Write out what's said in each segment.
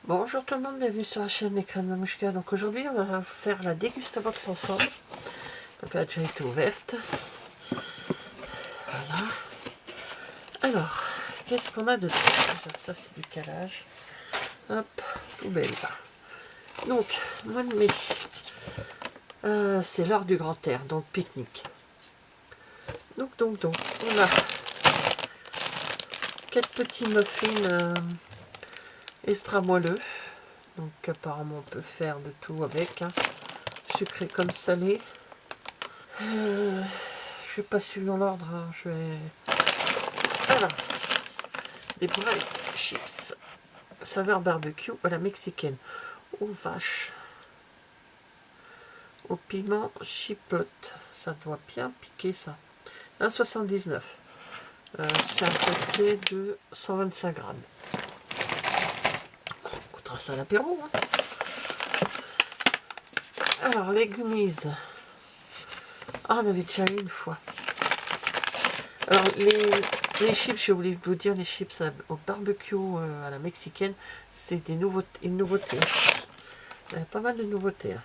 Bonjour tout le monde, bienvenue sur la chaîne Les Crèmes Mamouchka. Donc aujourd'hui on va faire la Dégustabox ensemble. Donc elle a déjà été ouverte. Voilà. Alors, qu'est-ce qu'on a dedans? Ça c'est du calage. Hop, poubelle. Donc, mois de mai. C'est l'heure du grand air, donc pique-nique. Donc, on a 4 petits muffins extra moelleux. Donc apparemment on peut faire de tout avec, hein. Sucré comme salé. Je vais pas suivre l'ordre, hein. Je vais... Alors, des Bright chips saveur barbecue à la mexicaine. Oh vache. Au piment chipotle. Ça doit bien piquer ça. 1,79. C'est un paquet de 125 grammes. On coûtera ça à l'apéro, hein. Alors, les gummies. Ah, on avait déjà eu une fois. Alors, les chips, j'ai oublié de vous dire, les chips au barbecue à la mexicaine, c'est une nouveauté. Il y a pas mal de nouveautés, hein.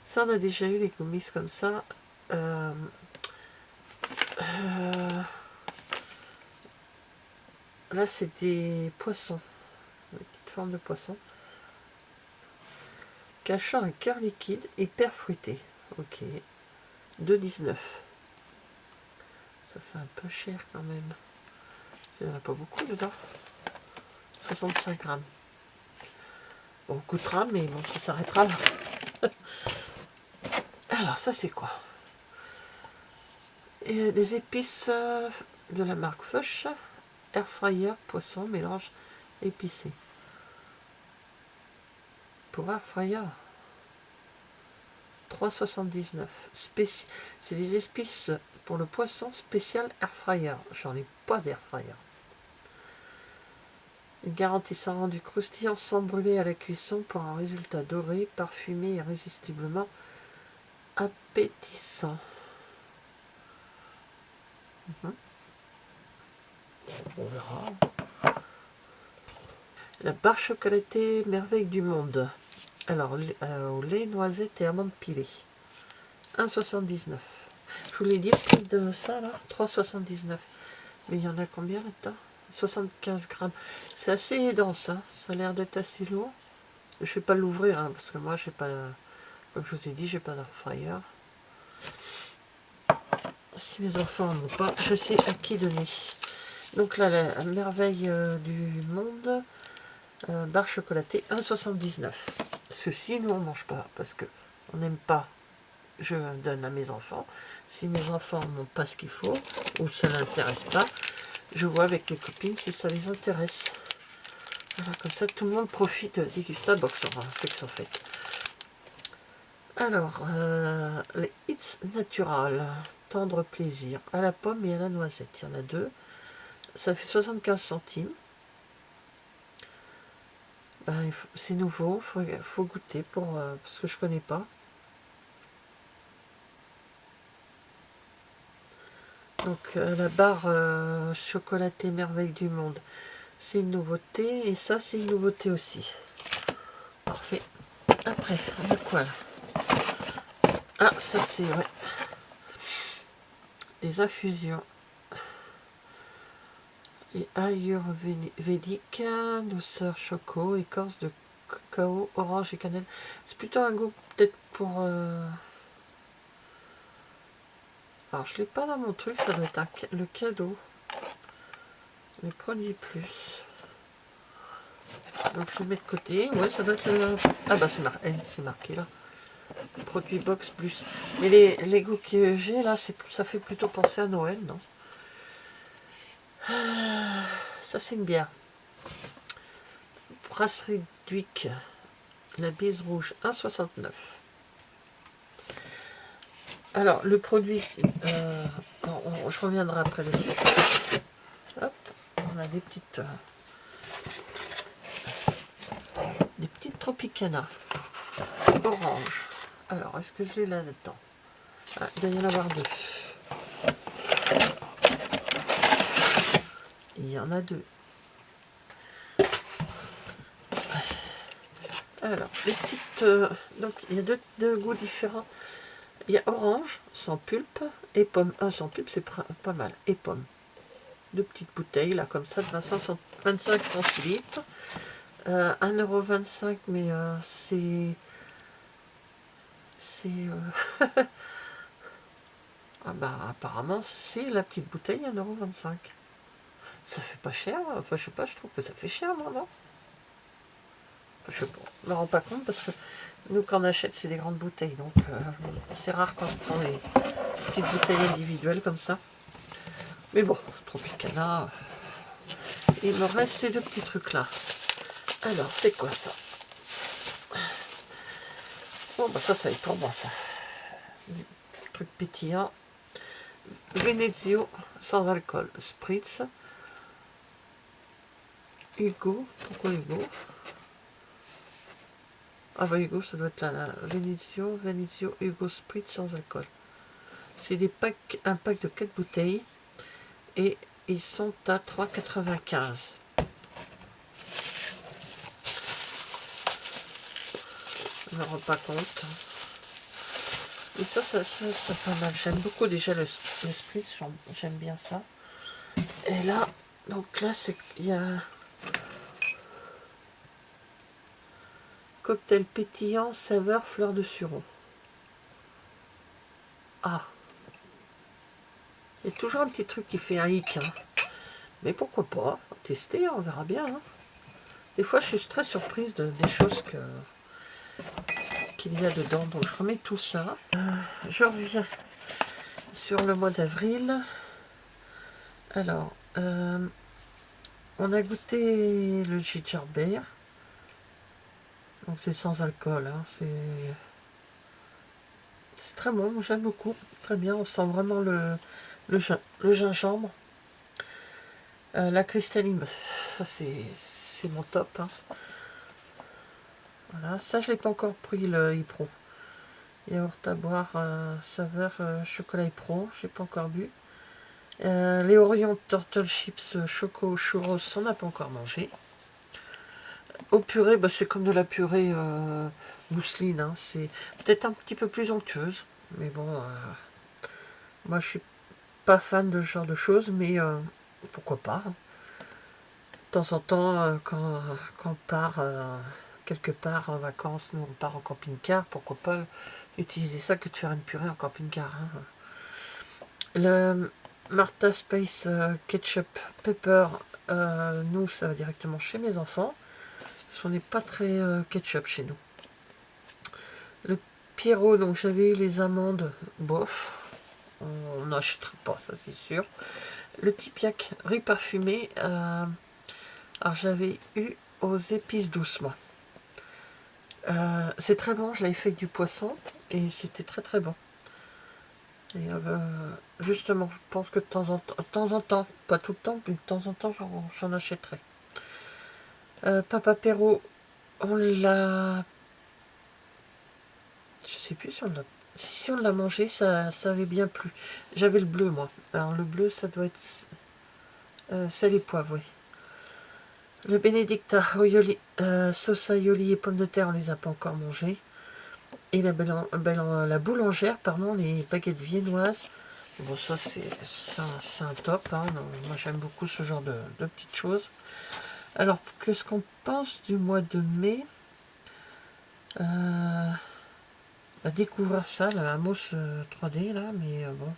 Ça, on a déjà eu les gummies comme ça. Là, c'est des poissons. Des petites formes de poissons. Cachant un cœur liquide hyper fruité. Ok. 2,19. Ça fait un peu cher quand même. Il n'y en a pas beaucoup dedans. 65 grammes. Bon, on coûtera, mais bon, ça s'arrêtera là. Alors, ça c'est quoi? Et des épices de la marque Fush. Air fryer, poisson, mélange épicé. Pour air fryer. 3,79. C'est des épices pour le poisson spécial air fryer. J'en ai pas d'air fryer. Garantissant un rendu croustillant sans brûler à la cuisson pour un résultat doré, parfumé et irrésistiblement appétissant. On verra. La barre chocolatée merveille du monde. Alors, au lait, noisettes et amandes pilées. 1,79. Je vous l'ai dit, le prix de ça là, 3,79. Mais il y en a combien là-dedans? 75 grammes. C'est assez dense, hein. Ça a l'air d'être assez lourd. Je ne vais pas l'ouvrir, hein, parce que moi, j'ai pas, comme je vous ai dit, j'ai pas d'air fryer. Si mes enfants n'ont pas, je sais à qui donner. Donc là, la merveille du monde, barre chocolatée, 1,79. Ceci, nous, on ne mange pas, parce que on n'aime pas. Je donne à mes enfants. Si mes enfants n'ont pas ce qu'il faut, ou ça ne l'intéresse pas, je vois avec les copines si ça les intéresse. Voilà, comme ça, tout le monde profite du Dégustabox en fait. Alors, les It's Natural, tendre plaisir, à la pomme et à la noisette. Il y en a deux. Ça fait 75 centimes. Ben, c'est nouveau, faut goûter parce que je connais pas. Donc la barre chocolatée merveille du monde, c'est une nouveauté. Et ça, c'est une nouveauté aussi. Parfait. Après, on a quoi là? Ah, ça c'est, ouais, des infusions. Et ayurvédique, douceur choco, écorce de cacao, orange et cannelle. C'est plutôt un goût peut-être pour... Alors je l'ai pas dans mon truc, ça doit être le cadeau. Les produits plus. Donc je le mets de côté. Ouais, ça doit être le... Ah bah c'est marqué là. Produit box plus. Mais les goûts que j'ai là, ça fait plutôt penser à Noël, non? Ça c'est une bière. Brasserie Dhuic, la bise rouge, 1,69. Alors le produit, je reviendrai après dessus. Hop, on a des petites Tropicana orange. Alors est-ce que je l'ai là-dedans? Ah, il doit y en avoir deux. Il y en a deux. Alors, les petites... donc, il y a deux goûts différents. Il y a orange, sans pulpe, et pomme. Ah, sans pulpe, c'est pas mal. Et pomme. Deux petites bouteilles, là, comme ça, de 25 centilitres. 1,25 €, mais c'est... ah bah, apparemment, c'est la petite bouteille, 1,25 €. Ça fait pas cher. Enfin, je sais pas, je trouve que ça fait cher, moi, non? Je sais pas, je me rends pas compte, parce que nous, quand on achète, c'est des grandes bouteilles. Donc, c'est rare quand on prend les petites bouteilles individuelles comme ça. Mais bon, Tropicana, il me reste ces deux petits trucs-là. Alors, c'est quoi ça? Bon, bah ça va être pour moi, ça. Du truc pétillant. Venezio, sans alcool. Spritz. Hugo. Pourquoi Hugo? Ah bah Hugo, ça doit être la Venezio, Hugo Spritz sans alcool. C'est des packs, un pack de 4 bouteilles. Et ils sont à 3,95 €. Je ne me rends pas compte. Et ça pas mal. J'aime beaucoup déjà le spritz, j'aime bien ça. Et là, donc là, il y a cocktail pétillant, saveur, fleur de sureau. Ah, il y a toujours un petit truc qui fait un hic, hein. Mais pourquoi pas tester, on verra bien, hein. Des fois, je suis très surprise des choses qu'il y a dedans. Donc, je remets tout ça. Je reviens sur le mois d'avril. Alors, on a goûté le ginger beer. Donc, c'est sans alcool, hein. C'est très bon, j'aime beaucoup. Très bien, on sent vraiment le gingembre. La cristalline, ça c'est mon top, hein. Voilà, ça je l'ai pas encore pris, le Ypro. Yaourt à boire, saveur chocolat Ypro, je n'ai pas encore bu. Les Orion Turtle Chips Choco Churros, on n'a pas encore mangé. Au purée, bah, c'est comme de la purée mousseline, hein. C'est peut-être un petit peu plus onctueuse, mais bon, moi je suis pas fan de ce genre de choses, mais pourquoi pas, hein. De temps en temps, quand on part quelque part en vacances, nous on part en camping-car, pourquoi pas utiliser ça que de faire une purée en camping-car, hein. Le Martha Space Ketchup Pepper, nous ça va directement chez mes enfants. On n'est pas très ketchup chez nous. Le Pierrot, donc j'avais eu les amandes, bof, on n'achètera pas, ça c'est sûr. Le Tipiac riz parfumé, alors j'avais eu aux épices douces, moi. C'est très bon, je l'avais fait avec du poisson et c'était très très bon. Et justement, je pense que de temps en temps, pas tout le temps, mais de temps en temps, j'en achèterai. Papa Perro, on l'a... Je sais plus si on l'a... Si on l'a mangé, ça avait bien plu. J'avais le bleu, moi. Alors le bleu, ça doit être sel et poivre, oui. Le Benedicta, sauce aioli et pommes de terre, on les a pas encore mangés. Et la boulangère, pardon, les baguettes viennoises. Bon, ça c'est un top, hein. Moi j'aime beaucoup ce genre de petites choses. Alors, qu'est-ce qu'on pense du mois de mai? Découvrir ça, la mousse 3D là, mais bon,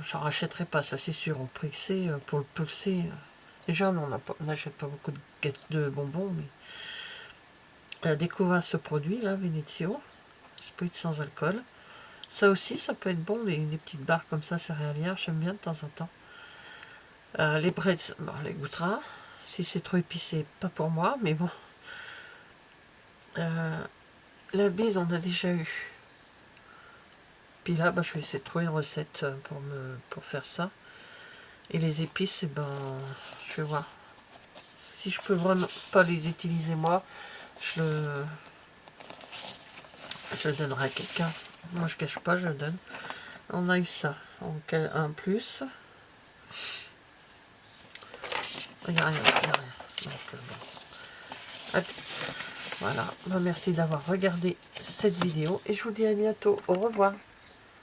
j'en rachèterai pas, ça c'est sûr. Au prix que c'est, pour le pulser, déjà on n'achète pas beaucoup de bonbons, mais découvrir ce produit là, Venezio, spritz sans alcool. Ça aussi, ça peut être bon, des petites barres comme ça, céréalières, j'aime bien de temps en temps. Les breads, bon, on les goûtera. Si c'est trop épicé, pas pour moi, mais bon. La bise, on a déjà eu. Puis là, bah, je vais essayer de trouver une recette pour faire ça. Et les épices, ben, je vais voir. Si je peux vraiment pas les utiliser moi, je le donnerai à quelqu'un. Moi, je cache pas, je le donne. On a eu ça en plus. Il n'y a rien, il n'y a rien. Donc, bon. Voilà, merci d'avoir regardé cette vidéo et je vous dis à bientôt. Au revoir.